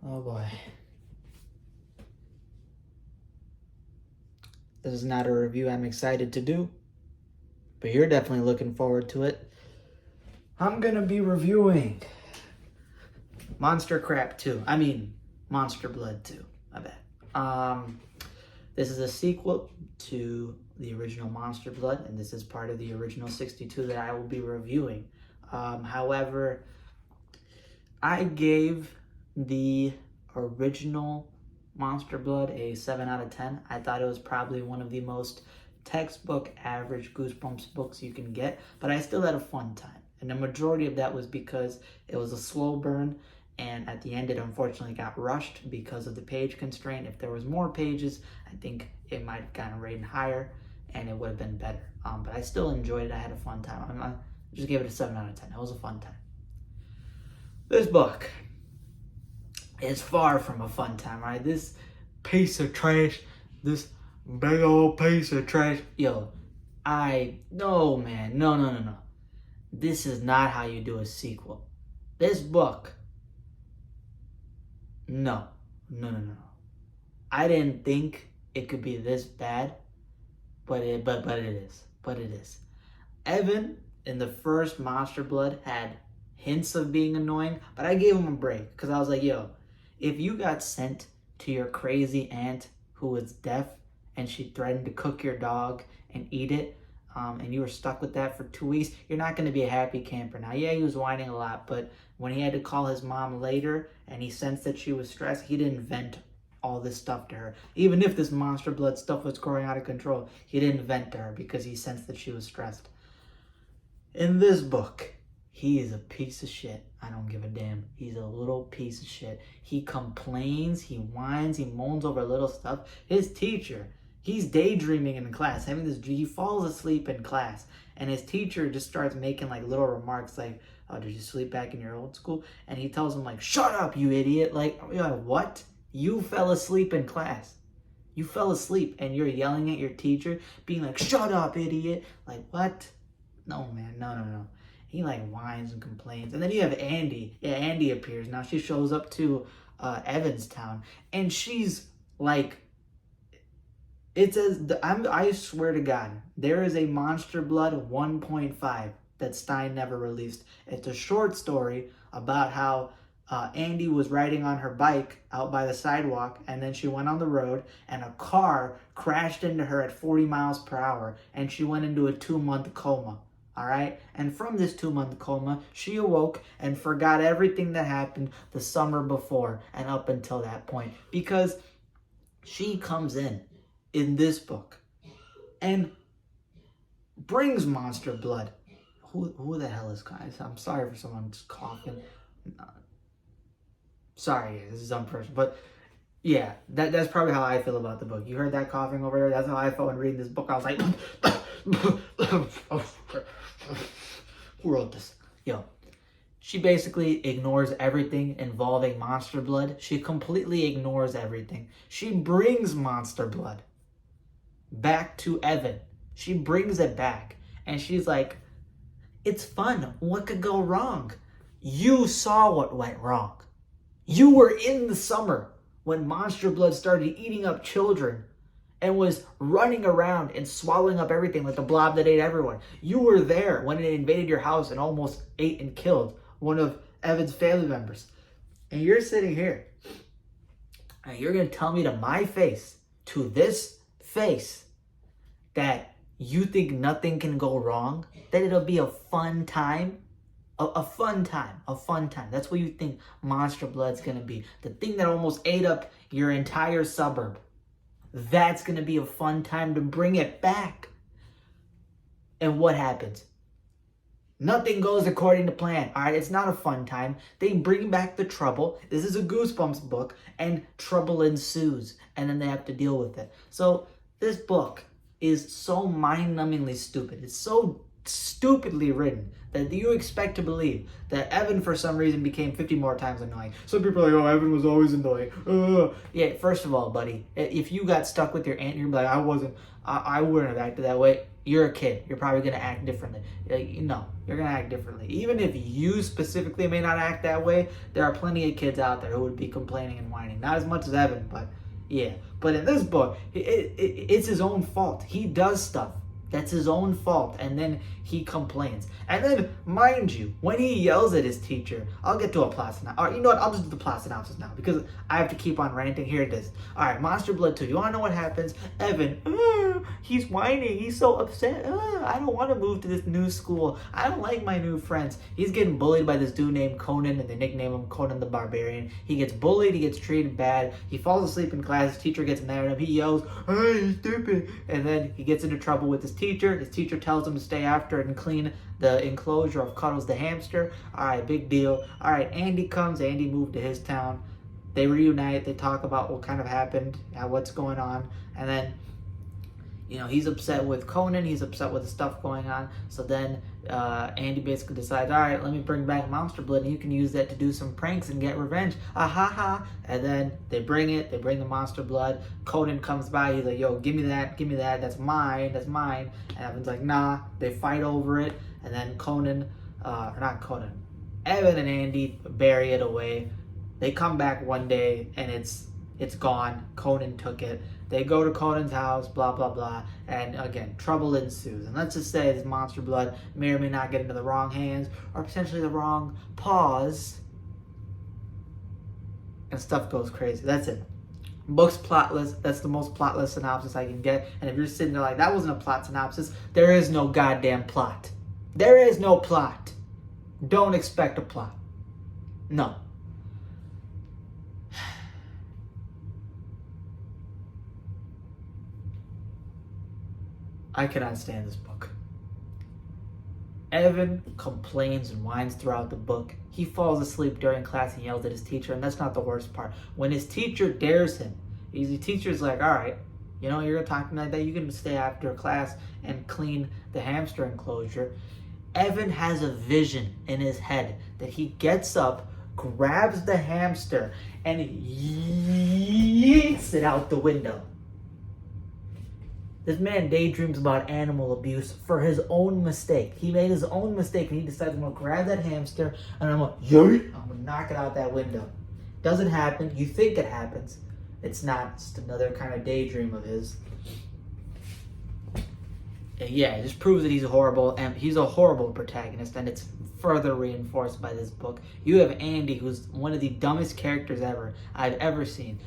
Oh boy. This is not a review I'm excited to do, but you're definitely looking forward to it. I'm gonna be reviewing Monster Crap 2. I mean, Monster Blood 2. I bet. This is a sequel to the original Monster Blood, and this is part of the original 62 that I will be reviewing. However, I gave the original Monster Blood a 7 out of 10. I thought it was probably one of the most textbook average Goosebumps books you can get, but I still had a fun time. And the majority of that was because it was a slow burn, and at the end it unfortunately got rushed because of the page constraint. If there was more pages, I think it might have gotten rated higher and it would have been better. But I still enjoyed it. I had a fun time. I just gave it a 7 out of 10. It was a fun time. This book is far from a fun time, right? This piece of trash, this big old piece of trash. Yo, no, man. No. This is not how you do a sequel. This book, no. I didn't think it could be this bad, but it is. Evan in the first Monster Blood had hints of being annoying, but I gave him a break because I was like, yo, if you got sent to your crazy aunt who was deaf and she threatened to cook your dog and eat it, and you were stuck with that for 2 weeks, you're not going to be a happy camper. Now, yeah, he was whining a lot, but when he had to call his mom later and he sensed that she was stressed, he didn't vent all this stuff to her. Even if this Monster Blood stuff was growing out of control, he didn't vent to her because he sensed that she was stressed. In this book, he is a piece of shit. I don't give a damn. He's a little piece of shit. He complains, he whines, he moans over little stuff. His teacher, he's daydreaming in class, he falls asleep in class, and his teacher just starts making like little remarks like, oh, did you sleep back in your old school? And he tells him like, shut up, you idiot. Like, what? You fell asleep in class. You fell asleep and you're yelling at your teacher, being like, shut up, idiot. Like, what? No, man, no. He like whines and complains. And then you have Andy. Yeah, Andy appears. Now she shows up to Evanstown, and she's like, I swear to God, there is a Monster Blood 1.5 that Stein never released. It's a short story about how Andy was riding on her bike out by the sidewalk, and then she went on the road, and a car crashed into her at 40 miles per hour, and she went into a 2-month coma. All right? And from this 2-month coma, she awoke and forgot everything that happened the summer before and up until that point. Because she comes in this book and brings Monster Blood. Who the hell is guys? I'm sorry for someone just coughing. Sorry, this is unpersonal. But yeah, that's probably how I feel about the book. You heard that coughing over there? That's how I felt when reading this book. I was like, who wrote this? Yo, she basically ignores everything involving Monster Blood. She completely ignores everything. She brings Monster Blood back to Evan. She brings it back. And she's like, it's fun. What could go wrong? You saw what went wrong. You were in the summer when Monster Blood started eating up children and was running around and swallowing up everything like the blob that ate everyone. You were there when it invaded your house and almost ate and killed one of Evan's family members. And you're sitting here and you're going to tell me to my face, to this face, that you think nothing can go wrong? That it'll be a fun time? A fun time. That's what you think Monster Blood's going to be. The thing that almost ate up your entire suburb. That's going to be a fun time to bring it back. And what happens? Nothing goes according to plan. All right, it's not a fun time. They bring back the trouble. This is a Goosebumps book, and trouble ensues. And then they have to deal with it. So this book is so mind-numbingly stupid. It's so stupidly written that you expect to believe that Evan for some reason became 50 more times annoying. Some people are like, oh, Evan was always annoying. Yeah, first of all, buddy, if you got stuck with your aunt, you'd be like, I wouldn't have acted that way. You're a kid. You're probably going to act differently. No, you're going to act differently. Even if you specifically may not act that way, there are plenty of kids out there who would be complaining and whining. Not as much as Evan, but yeah. But in this book, it's his own fault. He does stuff. That's his own fault, and then he complains. And then, mind you, when he yells at his teacher, I'll get to a plot synopsis. Or, you know what, I'll just do the plot synopsis now, because I have to keep on ranting. Here it is. Alright, Monster Blood 2. You want to know what happens? Evan, he's whining. He's so upset. I don't want to move to this new school. I don't like my new friends. He's getting bullied by this dude named Conan, and they nickname him Conan the Barbarian. He gets bullied. He gets treated bad. He falls asleep in class. His teacher gets mad at him. He yells, hey, you stupid. And then he gets into trouble with his teacher. His teacher tells him to stay after and clean the enclosure of Cuddles the hamster. Alright, big deal. Alright, Andy comes. Andy moved to his town. They reunite. They talk about what kind of happened, what's going on. And then, you know, he's upset with Conan. He's upset with the stuff going on. So then Andy basically decides, all right, let me bring back Monster Blood, and you can use that to do some pranks and get revenge. Ah ha ha. And then they bring it. They bring the Monster Blood. Conan comes by. He's like, yo, give me that. Give me that. That's mine. That's mine. And Evan's like, nah. They fight over it. And then Evan and Andy bury it away. They come back one day, and it's gone. Conan took it. They go to Conan's house, blah, blah, blah. And again, trouble ensues. And let's just say this Monster Blood may or may not get into the wrong hands or potentially the wrong paws. And stuff goes crazy. That's it. Book's plotless. That's the most plotless synopsis I can get. And if you're sitting there like, that wasn't a plot synopsis, there is no goddamn plot. There is no plot. Don't expect a plot. No. I cannot stand this book. Evan complains and whines throughout the book. He falls asleep during class and yells at his teacher, and that's not the worst part. When his teacher dares him, the teacher's like, all right, you know, you're going to talk to me like that, you can stay after class and clean the hamster enclosure. Evan has a vision in his head that he gets up, grabs the hamster, and yeets it out the window. This man daydreams about animal abuse for his own mistake. He made his own mistake, and he decides, I'm going to grab that hamster, and I'm going to knock it out that window. Doesn't happen. You think it happens. It's not. It's just another kind of daydream of his. And yeah, it just proves that he's a horrible protagonist, and it's further reinforced by this book. You have Andy, who's one of the dumbest characters I've ever seen.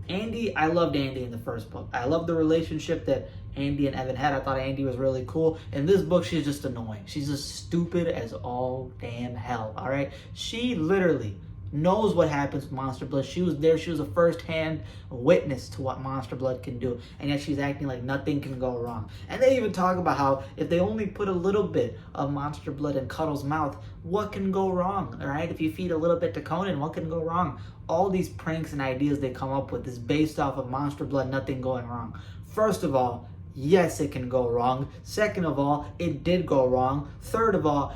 Andy, I loved Andy in the first book. I loved the relationship that Andy and Evan had. I thought Andy was really cool. In this book, she's just annoying. She's just stupid as all damn hell, all right? She literally knows what happens with Monster Blood. She was there. She was a first-hand witness to what Monster Blood can do, and yet she's acting like nothing can go wrong. And they even talk about how if they only put a little bit of Monster Blood in Cuddle's mouth, what can go wrong, all right? If you feed a little bit to Conan, what can go wrong? All these pranks and ideas they come up with is based off of Monster Blood, nothing going wrong. First of all, yes, it can go wrong. Second of all, it did go wrong. Third of all,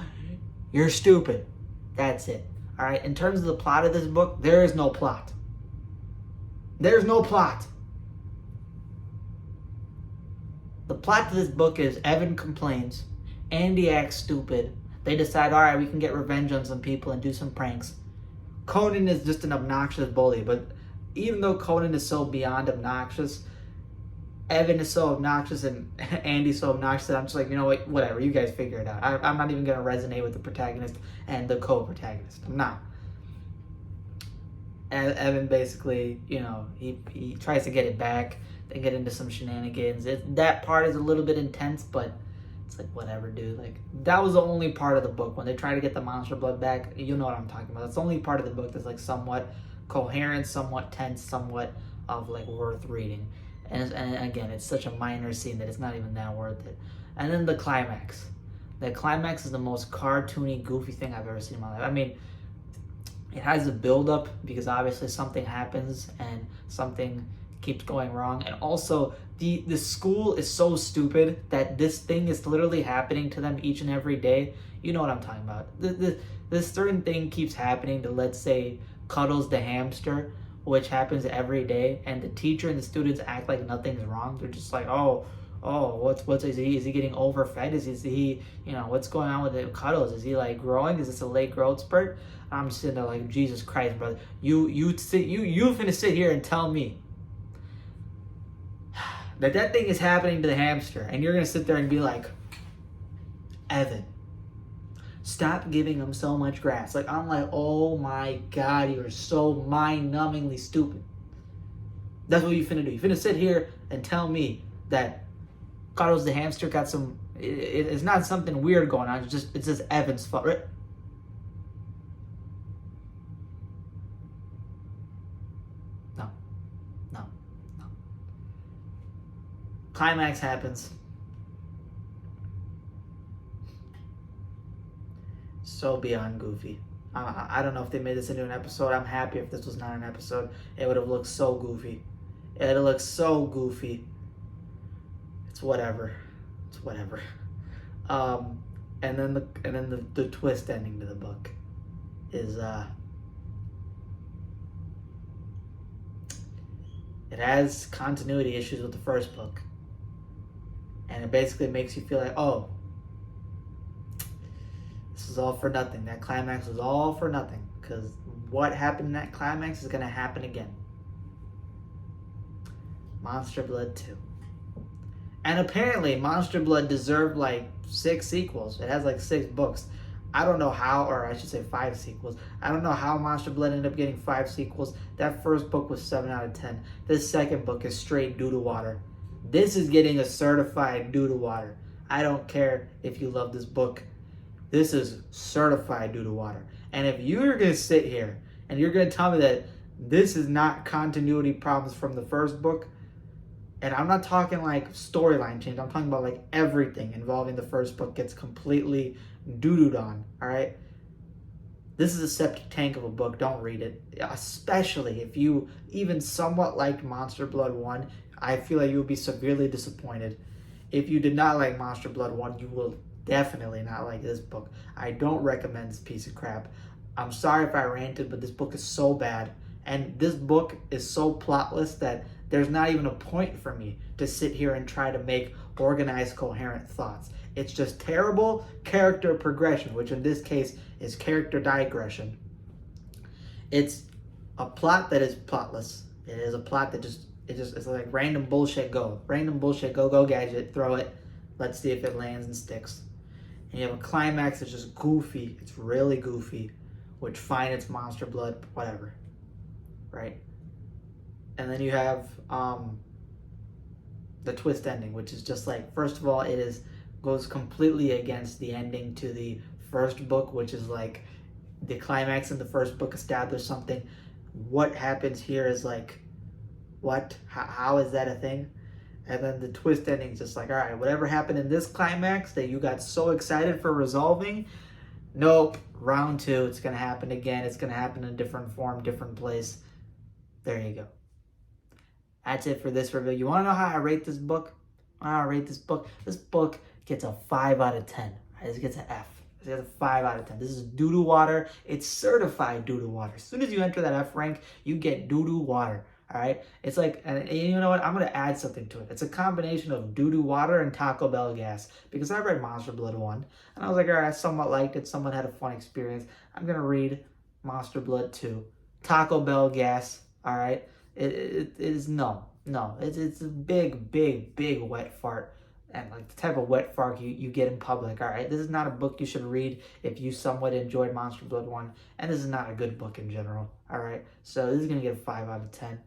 you're stupid. That's it. All right, in terms of the plot of this book, there is no plot. There's no plot. The plot to this book is Evan complains, Andy acts stupid. They decide, all right, we can get revenge on some people and do some pranks. Conan is just an obnoxious bully, but even though Conan is so beyond obnoxious, Evan is so obnoxious and Andy's so obnoxious that I'm just like, you know what, whatever, you guys figure it out. I'm not even going to resonate with the protagonist and the co-protagonist. I'm not. Evan basically, you know, he tries to get it back. They get into some shenanigans. That part is a little bit intense, but it's like, whatever, dude. Like, that was the only part of the book. When they try to get the Monster Blood back, you know what I'm talking about. That's the only part of the book that's like somewhat coherent, somewhat tense, somewhat of like worth reading. And again, it's such a minor scene that it's not even that worth it. And then the climax. The climax is the most cartoony, goofy thing I've ever seen in my life. I mean, it has a build-up because obviously something happens and something keeps going wrong. And also, the school is so stupid that this thing is literally happening to them each and every day. You know what I'm talking about. This certain thing keeps happening to, let's say, Cuddles the hamster, which happens every day, and the teacher and the students act like nothing's wrong. They're just like, oh, oh, what's is he getting overfed? Is he what's going on with the Cuddles? Is he like growing? Is this a late growth spurt? I'm sitting there like, Jesus Christ, brother, you finna sit here and tell me that thing is happening to the hamster, and you're gonna sit there and be like, Evan, stop giving him so much grass. Like, I'm like, oh my God, you're so mind-numbingly stupid. That's what you finna do. You finna sit here and tell me that Carlos the hamster got some. It's not something weird going on. It's just Evan's fault, right? No, no, no. Climax happens. So beyond goofy. I don't know if they made this into an episode. I'm happy if this was not an episode. It would have looked so goofy. It looks so goofy. It's whatever. It's whatever. And then the twist ending to the book is it has continuity issues with the first book, and it basically makes you feel like, oh, this is all for nothing. That climax was all for nothing, because what happened in that climax is gonna happen again. Monster Blood 2. And apparently Monster Blood deserved like 6 sequels. It has like 6 books. I don't know how, or I should say 5 sequels. I don't know how Monster Blood ended up getting 5 sequels. That first book was 7 out of 10. This second book is straight doo-doo water. This is getting a certified doo-doo water. I don't care if you love this book. This is certified doo-doo water. And if you're going to sit here and you're going to tell me that this is not continuity problems from the first book, and I'm not talking like storyline change. I'm talking about like everything involving the first book gets completely doo-dooed on, all right? This is a septic tank of a book. Don't read it. Especially if you even somewhat liked Monster Blood 1, I feel like you will be severely disappointed. If you did not like Monster Blood 1, you will definitely not like this book. I don't recommend this piece of crap. I'm sorry if I ranted, but this book is so bad. And this book is so plotless that there's not even a point for me to sit here and try to make organized, coherent thoughts. It's just terrible character progression, which in this case is character digression. It's a plot that is plotless. It is a plot that it's like random bullshit go. Random bullshit go gadget, throw it. Let's see if it lands and sticks. And you have a climax that's just goofy. It's really goofy. Which, fine, it's Monster Blood, whatever. Right? And then you have the twist ending, which is just like, first of all, goes completely against the ending to the first book, which is like the climax in the first book established something. What happens here is like, what? How is that a thing? And then the twist ending is just like, all right, whatever happened in this climax that you got so excited for resolving, nope, round 2, it's going to happen again. It's going to happen in a different form, different place. There you go. That's it for this review. You want to know how I rate this book? This book gets a 5 out of 10. Right? It gets an F. It gets a 5 out of 10. This is doo-doo water. It's certified doo-doo water. As soon as you enter that F rank, you get doo-doo water. All right? It's like, and you know what? I'm going to add something to it. It's a combination of doo-doo water and Taco Bell gas. Because I read Monster Blood 1. And I was like, all right, I somewhat liked it. Someone had a fun experience. I'm going to read Monster Blood 2. Taco Bell gas. All right? It is no. It's a big wet fart, and like the type of wet fart you get in public. All right, this is not a book you should read if you somewhat enjoyed Monster Blood 1, and this is not a good book in general. All right, so this is gonna get a 5 out of 10.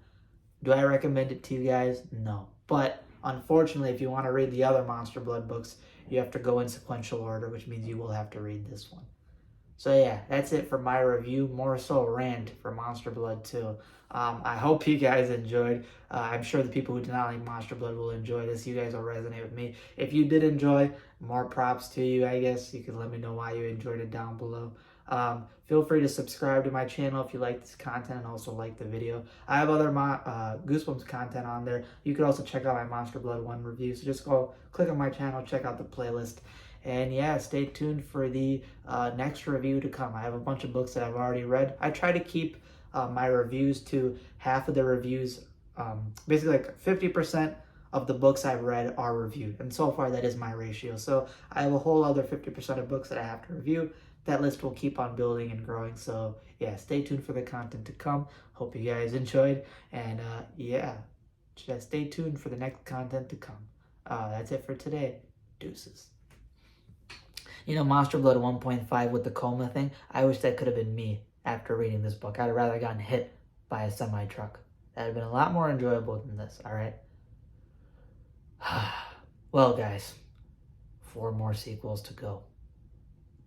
Do I recommend it to you guys? No, but unfortunately, if you want to read the other Monster Blood books, you have to go in sequential order, which means you will have to read this one. So yeah, that's it for my review, more so rant for Monster Blood 2. I hope you guys enjoyed. I'm sure the people who do not like Monster Blood will enjoy this. You guys will resonate with me. If you did enjoy, more props to you, I guess. You can let me know why you enjoyed it down below. Feel free to subscribe to my channel if you like this content and also like the video. I have other Goosebumps content on there. You can also check out my Monster Blood 1 review. So just go click on my channel, check out the playlist. And yeah, stay tuned for the next review to come. I have a bunch of books that I've already read. I try to keep my reviews to half of the reviews, basically like 50% of the books I've read are reviewed. And so far, that is my ratio. So I have a whole other 50% of books that I have to review. That list will keep on building and growing. So yeah, stay tuned for the content to come. Hope you guys enjoyed. And yeah, just stay tuned for the next content to come. That's it for today. Deuces. You know, Monster Blood 1.5 with the coma thing, I wish that could have been me after reading this book. I'd have rather gotten hit by a semi-truck. That would have been a lot more enjoyable than this, all right? Well, guys, 4 more sequels to go.